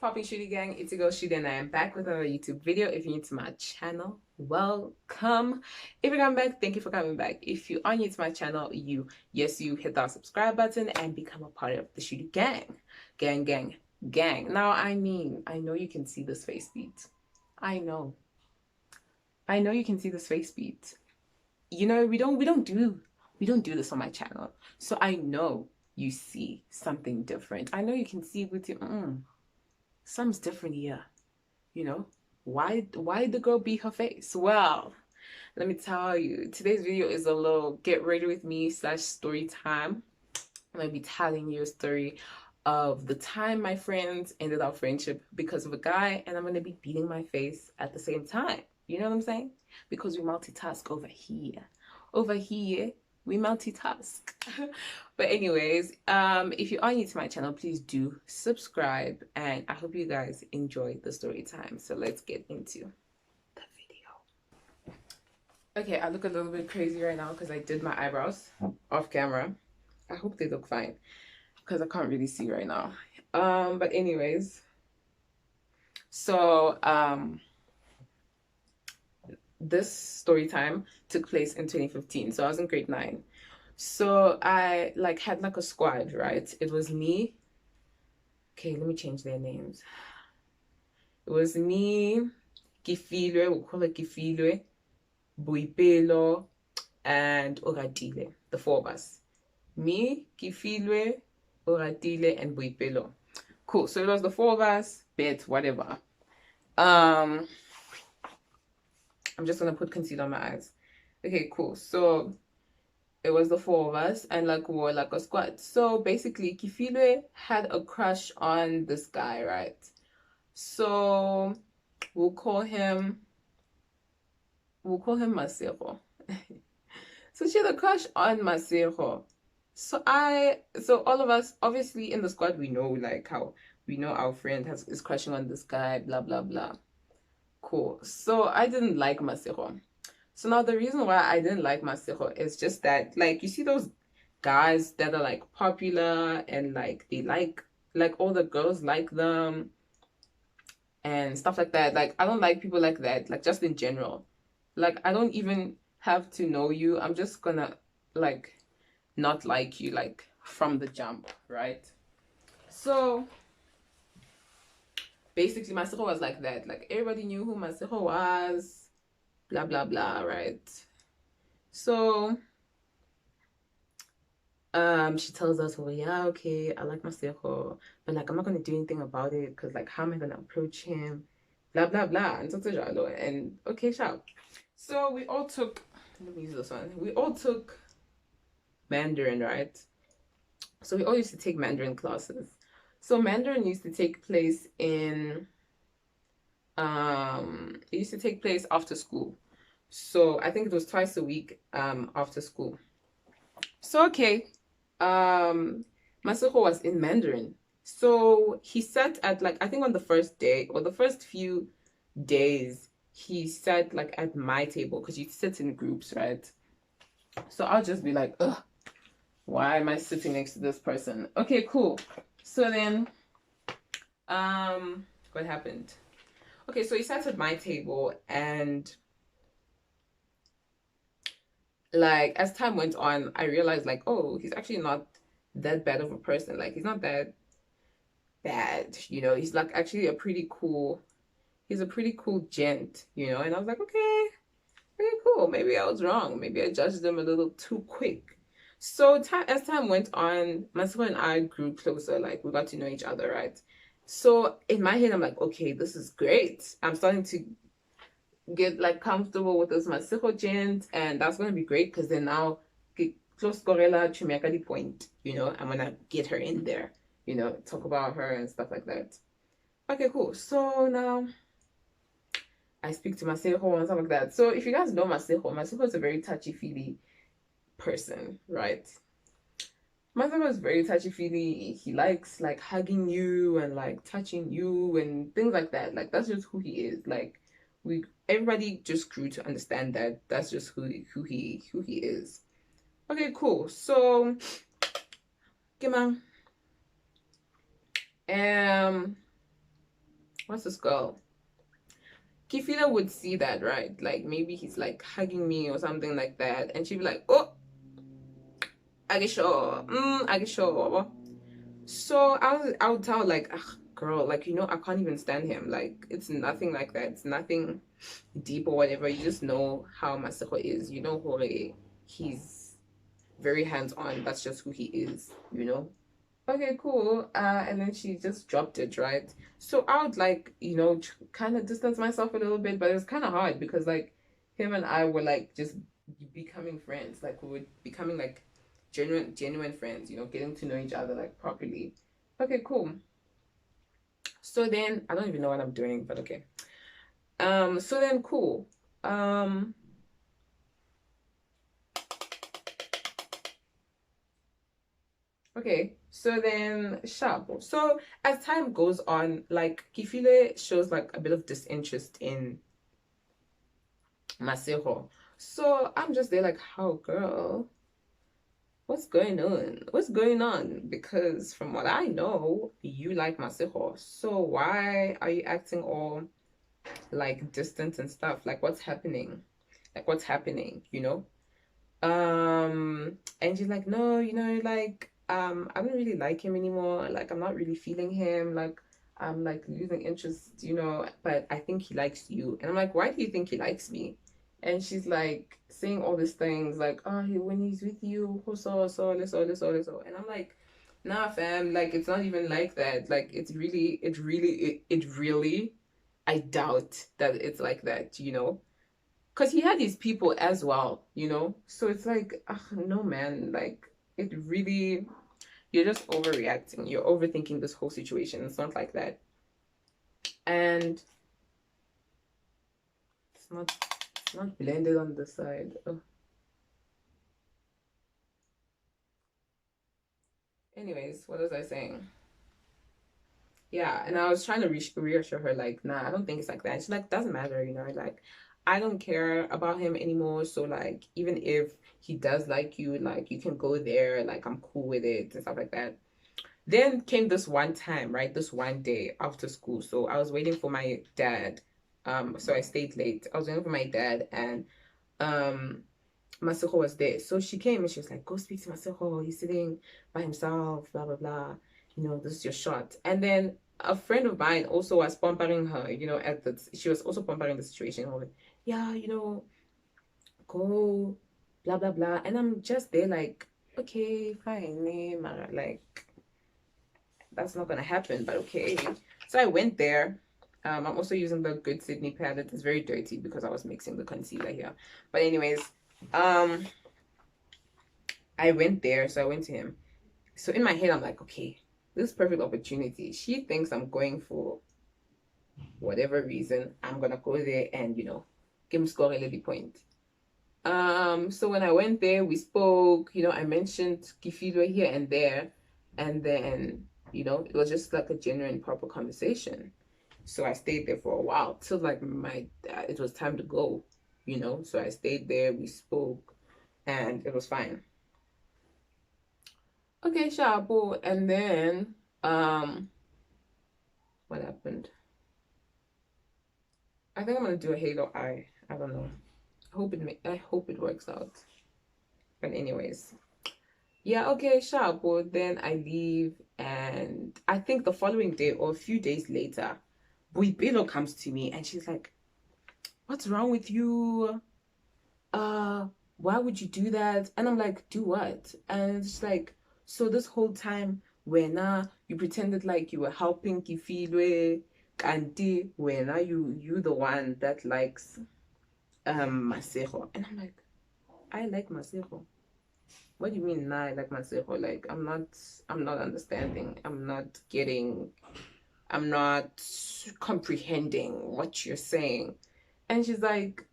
popping Shudu gang, it's your girl Shudu and I am back with another YouTube video. If you're new to my channel, welcome. If you're coming back, thank you for coming back. If you are new to my channel, you hit that subscribe button and become a part of the Shudu gang. Gang. Now I know you can see this face beat. I know you can see this face beat. You know, we don't do this on my channel. So I know you see something different. I know you can see with you, something's different here. You know, why the girl beat her face? Well, let me tell you, today's video is a little get ready with me / story time. I'm gonna be telling you a story of the time my friends ended our friendship because of a guy, and I'm gonna be beating my face at the same time. You know what I'm saying? Because we multitask over here. Over here, we multitask. But anyways, if you are new to my channel, please do subscribe, and I hope you guys enjoy the story time. So let's get into the video. Okay, I look a little bit crazy right now because I did my eyebrows off camera. I hope they look fine because I can't really see right now. But anyways, so this story time took place in 2015. So I was in grade 9. So I had a squad, right? It was me. Okay, let me change their names. It was me, Kifilwe, we'll call it Kifilwe, Boipelo, and Oratile, the 4 of us. Me, Kifilwe, Oratile, and Boipelo. Cool. So it was the 4 of us, bet, whatever. I'm just gonna put concealer on my eyes. Okay, cool. So it was the 4 of us, and we were a squad. So basically, Kifilwe had a crush on this guy, right? So we'll call him Masero. So she had a crush on Masero. So all of us, obviously in the squad, we know how we know our friend is crushing on this guy, blah blah blah. Cool. So I didn't like Masero. So now the reason why I didn't like Masero is just that, you see those guys that are popular and they all the girls like them and stuff like that. I don't like people like that, just in general. I don't even have to know you. I'm just gonna not like you from the jump, right? So basically Masero was like that. Everybody knew who Masero was, blah blah blah, right? So she tells us, well, yeah, okay, I like Masero, but I'm not gonna do anything about it because how am I gonna approach him, blah blah blah, and okay, sharp. So we all took, let me use this one, we all took Mandarin, right? So we all used to take Mandarin classes. So Mandarin used to take place in it used to take place after school. So I think it was twice a week after school. So okay, Masero was in Mandarin. So he sat at I think on the first day or the first few days, he sat at my table because you sit in groups, right? So I'll just be like, ugh, why am I sitting next to this person? Okay, cool. So then what happened? Okay, so he sat at my table, and as time went on, I realized oh, he's actually not that bad of a person. He's not that bad, you know. He's actually he's a pretty cool gent, you know. And I was like, okay, pretty cool. Maybe I was wrong. Maybe I judged him a little too quick. So as time went on, Masero and I grew closer. We got to know each other, right? So in my head, I'm like, okay, this is great. I'm starting to get comfortable with this Masero gent, and that's gonna be great because then now get close Gorilla Chumiakadi point, you know. I'm gonna get her in there, you know, talk about her and stuff like that. Okay, cool. So now I speak to Masero and stuff like that. So if you guys know Masero is a very touchy-feely person, right? Masero is very touchy-feely. He likes hugging you and touching you and things like that. That's just who he is. Everybody just grew to understand that that's just who he is. Okay, cool. So come on. what's this girl? Kifila would see that, right? Like maybe he's like hugging me or something like that, and she'd be like, "Oh, I get sure, I get sure." So I would tell her, like, ugh, girl, like, I can't even stand him. Like, it's nothing like that. It's nothing deep or whatever. You just know how Masako is. You know, Hore, he's very hands on. That's just who he is. Okay, cool. And then she just dropped it, right? So I would like, kind of distance myself a little bit, but it was kind of hard because like him and I were like just becoming friends. Like we were becoming like genuine friends, getting to know each other like properly. Okay, cool. So then I don't even know what I'm doing, but okay. So then cool. Um, Okay, so then sharp. So as time goes on, like Kifile shows like a bit of disinterest in Masejo. So I'm just there like, how girl? What's going on? What's going on? Because from what I know, you like Masejo. So why are you acting all like distant and stuff? Like what's happening? Like what's happening, you know? And she's like, no, like, I don't really like him anymore. Like, I'm not really feeling him. Like, I'm like losing interest, but I think he likes you. And I'm like, why do you think he likes me? And she's like saying all these things like, oh, when he's with you, so. And I'm like, nah, fam, like, it's not even like that. Like, it really, I doubt that it's like that. Because he had his people as well. So it's like, ugh, no, man, like, it really, you're just overreacting. You're overthinking this whole situation. It's not like that. And it's not blended on the side. Ugh. Anyways, what was I saying? Yeah, and I was trying to reassure her, like, nah, I don't think it's like that. She's like, doesn't matter, like, I don't care about him anymore. So, like, even if he does like you, like, you can go there, like, I'm cool with it and stuff like that. Then came this one time, right? This one day after school. So I was waiting for my dad. So I stayed late. I was waiting for my dad, and um Masako was there. So she came and she was like, go speak to Masako. He's sitting by himself, blah blah blah. This is your shot. And then a friend of mine also was pampering her, she was also pampering the situation. Like, yeah, go, blah blah blah. And I'm just there like, okay, fine, Mara, like that's not gonna happen, but okay. So I went there. I'm also using the Good Sydney palette. It's very dirty because I was mixing the concealer here. But anyways, um, I went there. So I went to him. So in my head, I'm like, okay, this is perfect opportunity. She thinks I'm going for whatever reason. I'm gonna go there and give him score a little point. So when I went there, we spoke. I mentioned Kifido here and there, and then it was just like a genuine, proper conversation. So I stayed there for a while till like it was time to go. So I stayed there, we spoke, and it was fine. Okay, Shabo, and then what happened? I think I'm gonna do a halo eye. I don't know. I hope it works out. But anyways, yeah, okay, Shabo. Then I leave, and I think the following day or a few days later, Buipilo comes to me and she's like, what's wrong with you? uh why would you do that? And I'm like, do what? And it's like, so this whole time when you pretended like you were helping Kifilwe, kanti when you the one that likes Masero. And I'm like, I like Masero. What do you mean now I like Masero? Like, I'm not understanding. I'm not getting, I'm not comprehending what you're saying. And she's like,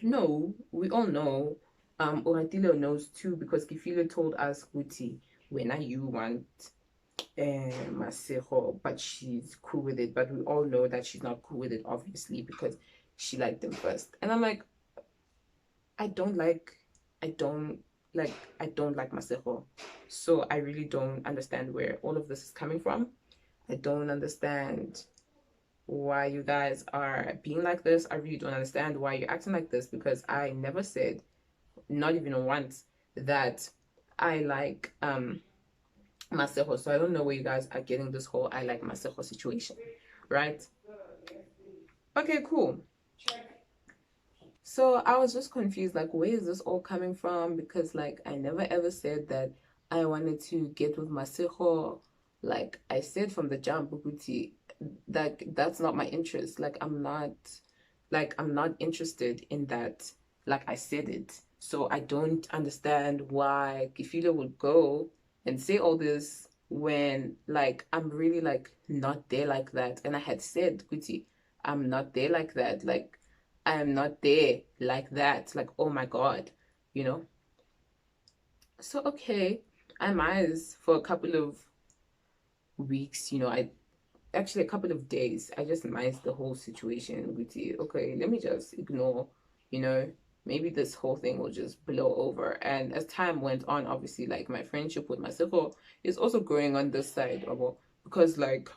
no, we all know. Oratilo knows too because Kifilo told us Guti when you want Masejo, but she's cool with it. But we all know that she's not cool with it, obviously, because she liked him first. And I'm like, I don't like, I don't I don't like Masejo. So I really don't understand where all of this is coming from. I don't understand why you guys are being like this. I really don't understand why you're acting like this, because I never said, not even once, that I like Masejo. So I don't know where you guys are getting this whole I like Masejo situation, right? Okay, cool. So I was just confused, like, where is this all coming from? Because, like, I never ever said that I wanted to get with Masejo. Like, I said from the jump, Bukuti, like, that's not my interest. I'm not interested in that. Like, I said it. So I don't understand why Kifilo would go and say all this when, like, I'm really, like, not there like that. And I had said, Kuti, I'm not there like that. Like, I am not there like that. Like, oh my God, you know? So, okay, I might for a couple of weeks, I actually a couple of days, I just minds the whole situation with you. Okay, let me just ignore, you know, maybe this whole thing will just blow over. And as time went on, obviously, like my friendship with my circle is also growing on this side of because like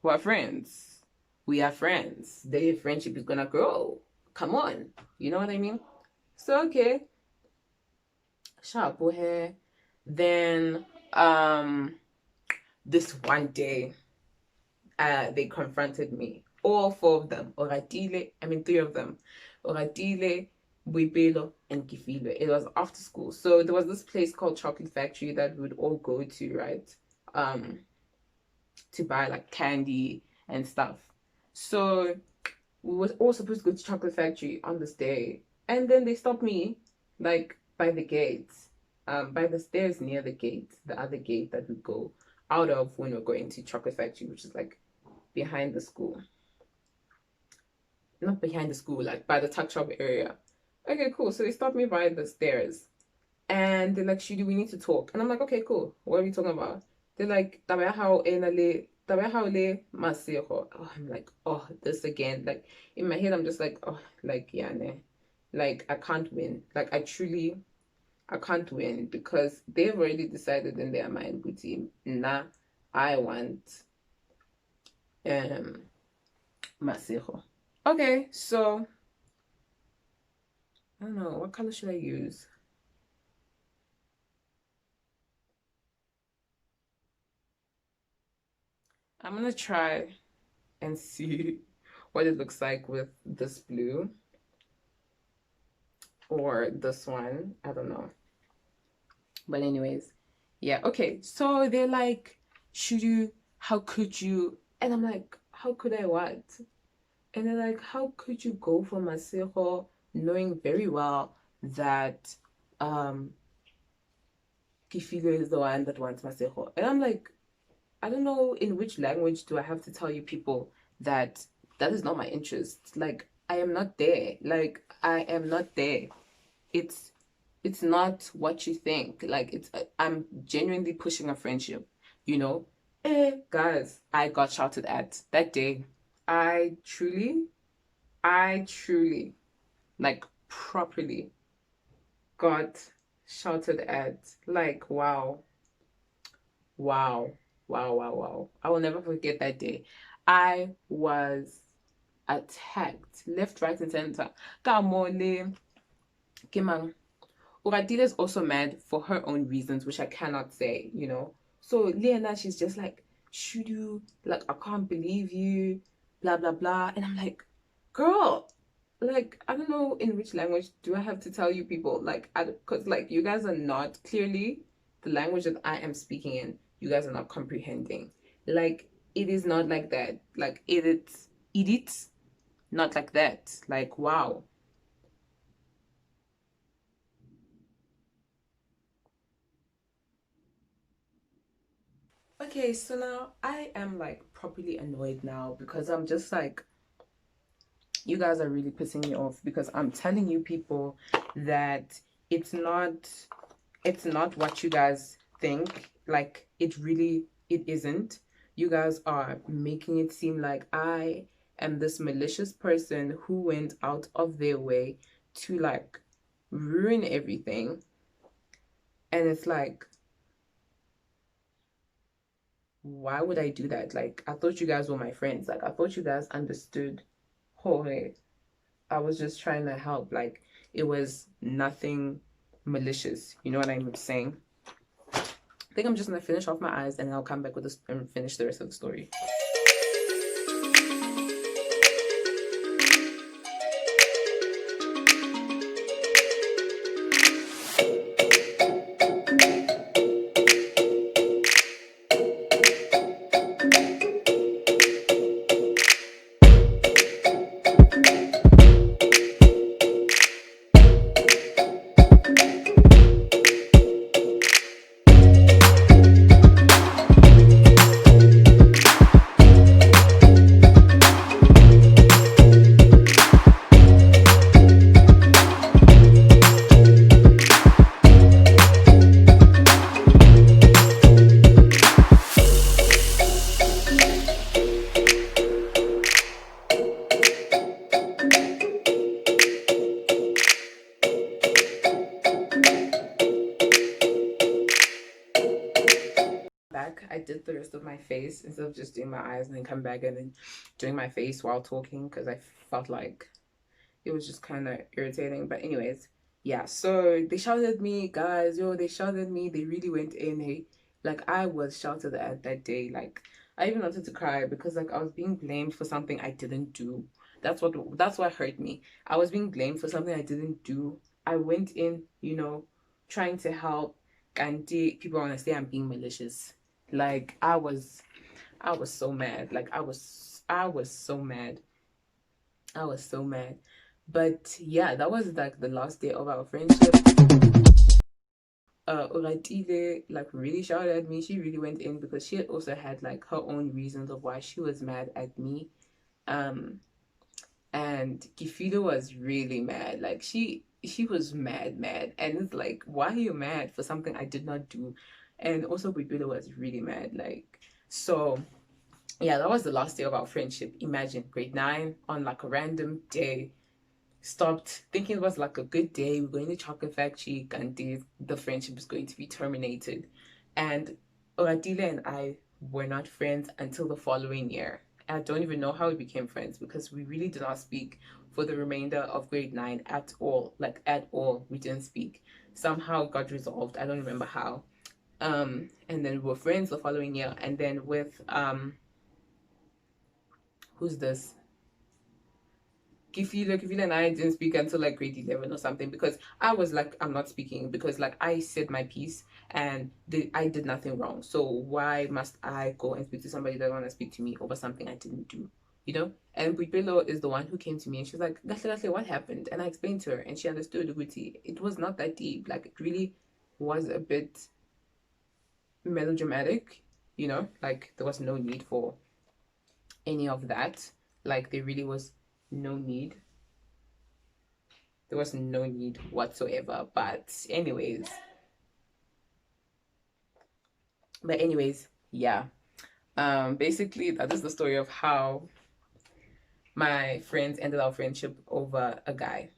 we're friends. We are friends. Their friendship is gonna grow. Come on. You know what I mean? So okay. Sharp hair. Then this one day they confronted me. All four of them. Three of them. Oratile, Buipelo, and Kifilo. It was after school. So there was this place called Chocolate Factory that we would all go to, right? To buy like candy and stuff. So we were all supposed to go to Chocolate Factory on this day. And then they stopped me, like, by the gates. By the stairs near the gate, the other gate that we go out of when we're going to Chocolate Factory, which is like behind the school. Not behind the school, like by the tuck shop area. Okay, cool. So they stopped me by the stairs. And they're like, Shudu, we need to talk. And I'm like, okay, cool. What are we talking about? They're like, oh, I'm like, oh, this again. Like in my head, I'm just like, oh, like, yeah, ne. Like I can't win. Like I can't win because they've already decided in their mind, Guti, nah, I want Masejo. Okay, so I don't know, what color should I use? I'm gonna try and see what it looks like with this blue or this one. I don't know. But anyways, yeah, okay. So they're like, Shudu, how could you? And I'm like, how could I what? And they're like, how could you go for Masejo knowing very well that Kifilo is the one that wants Masejo? And I'm like, I don't know in which language do I have to tell you people that that is not my interest. Like I am not there. Like I am not there. It's it's not what you think. Like I'm genuinely pushing a friendship, you know? Guys, I got shouted at that day. I truly, like properly got shouted at. Like wow. Wow. Wow, wow, wow. I will never forget that day. I was attacked left, right, and center. Kamole. Kimang. Uradila is also mad for her own reasons, which I cannot say, you know. So Lena, she's just like, Shudu, like, I can't believe you, blah, blah, blah. And I'm like, girl, like, I don't know in which language do I have to tell you people, like, because, like, you guys are not clearly the language that I am speaking in, you guys are not comprehending. Like, it is not like that. Like, it's not like that. Like, wow. Okay, so now I am like properly annoyed now because I'm just like, you guys are really pissing me off because I'm telling you people that it's not it's not what you guys think. Like it isn't. You guys are making it seem like I am this malicious person who went out of their way to like ruin everything. And it's like, why would I do that? Like, I thought you guys were my friends. Like, I thought you guys understood. Oh, hey, I was just trying to help. Like, it was nothing malicious. You know what I'm saying? I think I'm just gonna finish off my eyes and I'll come back with this and finish the rest of the story. Back, I did the rest of my face instead of just doing my eyes and then come back and then doing my face while talking because I felt like it was just kind of irritating. But anyways, yeah, so they shouted at me, guys. Yo, they shouted at me. They really went in. Hey, like, I was shouted at that day. Like, I even wanted to cry because like I was being blamed for something I didn't do. That's what hurt me. I was being blamed for something I didn't do. I went in, trying to help, and people want to say I'm being malicious. Like, I was so mad. Like, I was so mad. I was so mad. But yeah, that was like the last day of our friendship. Oratile like really shouted at me. She really went in because she had also had like her own reasons of why she was mad at me. Um, and Kifido was really mad. Like she was mad, and it's like, why are you mad for something I did not do? And also Kifido was really mad. Like, so yeah, that was the last day of our friendship. Imagine grade 9 on like a random day. Stopped thinking it was like a good day. We're going to chocolate factory and the friendship is going to be terminated. And Oradile and I were not friends until the following year. I don't even know how we became friends because we really did not speak for the remainder of grade 9 at all. Like, at all. We didn't speak. Somehow it got resolved. I don't remember how. And then we were friends the following year. And then with who's this? Kifila and I didn't speak until like grade 11 or something because I was like, I'm not speaking because like I said my piece and I did nothing wrong. So why must I go and speak to somebody that want to speak to me over something I didn't do? You know? And Buipelo is the one who came to me and she's like, Gahle, what happened? And I explained to her and she understood Uguti. It was not that deep. Like, it really was a bit melodramatic, like there was no need for any of that. Like, there really was no need. There was no need whatsoever. But anyways, yeah. Basically that is the story of how my friends ended our friendship over a guy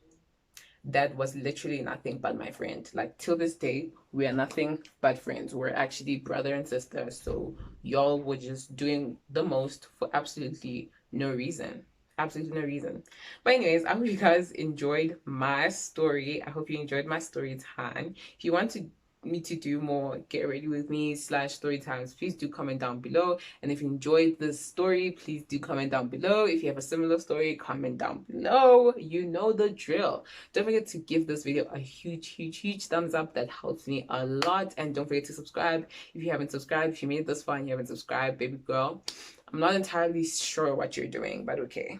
that was literally nothing but my friend. Like, till this day, we are nothing but friends. We're actually brother and sister. So y'all were just doing the most for absolutely no reason. Absolutely no reason. But anyways, I hope you guys enjoyed my story. I hope you enjoyed my story time. If you want me to do more get ready with me / story times, please do comment down below. And if you enjoyed this story, please do comment down below. If you have a similar story, comment down below. You know the drill. Don't forget to give this video a huge thumbs up. That helps me a lot. And don't forget to subscribe if you haven't subscribed. If you made it this far and you haven't subscribed, baby girl, I'm not entirely sure what you're doing, but okay,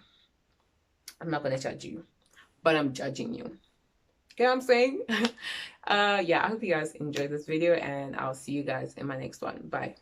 I'm not gonna judge you, but I'm judging you. You know what I'm saying? Yeah, I hope you guys enjoyed this video and I'll see you guys in my next one. Bye.